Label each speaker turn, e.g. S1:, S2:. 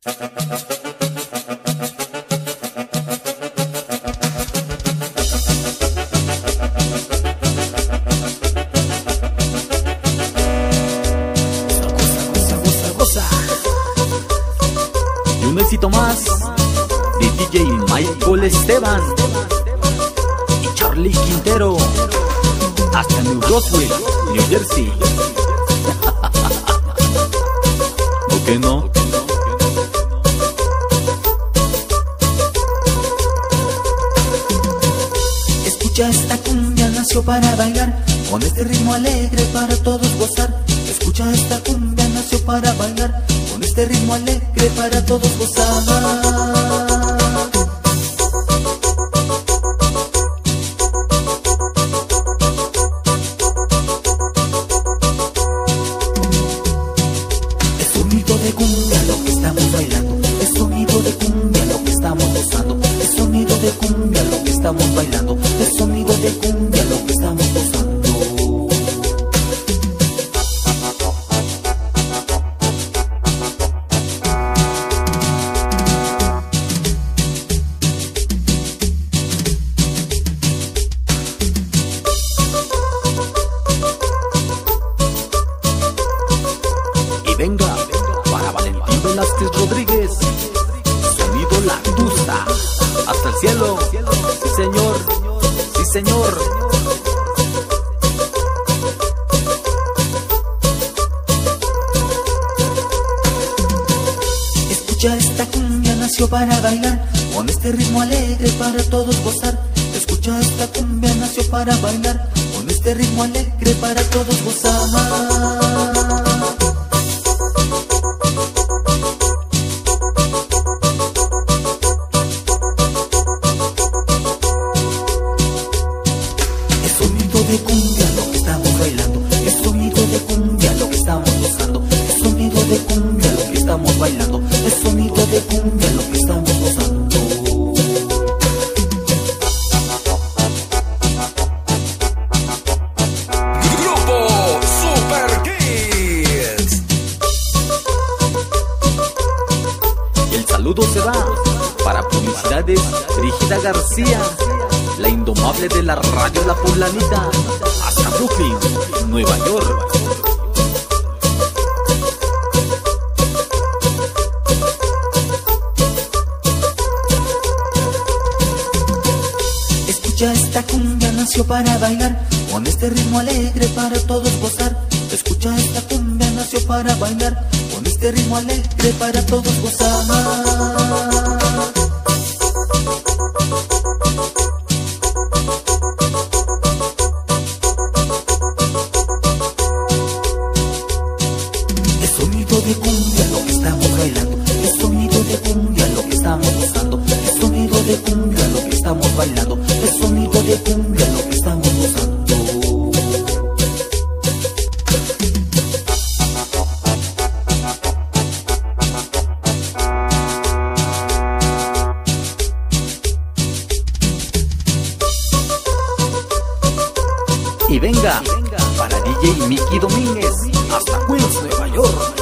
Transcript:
S1: Y un éxito más de DJ Michael Esteban y Charlie Quintero, hasta New Roswell, New Jersey. ¿O qué no?
S2: Escucha, esta cumbia nació para bailar, con este ritmo alegre para todos gozar. Escucha, esta cumbia nació para bailar, con este ritmo alegre para todos gozar. De cumbia lo que estamos bailando, es sonido de cumbia lo que estamos gozando, es sonido de cumbia lo que estamos bailando, es sonido de cumbia lo que estamos gozando.
S1: Y venga para Valentín Velázquez Rodríguez, sonido La Tusta, hasta el cielo. Sí señor, sí señor.
S2: Escucha, esta cumbia nació para bailar, con este ritmo alegre para todos gozar. Escucha, esta cumbia nació para bailar, con este ritmo alegre para todos gozar. De cumbia lo que estamos bailando, es sonido de cumbia lo que estamos gozando, es sonido de cumbia lo que estamos bailando, es sonido de cumbia lo que estamos gozando.
S3: Grupo Super Kids.
S1: Y el saludo se va para Publicidades Brígida García, la indomable de la radio La Poblanita, hasta Brooklyn, Nueva York.
S2: Escucha, esta cumbia nació para bailar, con este ritmo alegre para todos gozar. Escucha, esta cumbia nació para bailar, con este ritmo alegre para todos gozar. De cumbia lo que estamos bailando, es sonido de cumbia lo que estamos gozando, es sonido de cumbia lo que estamos bailando, es sonido de cumbia lo que estamos gozando.
S1: Y venga para DJ Mickey Domínguez, hasta Queens, Nueva York.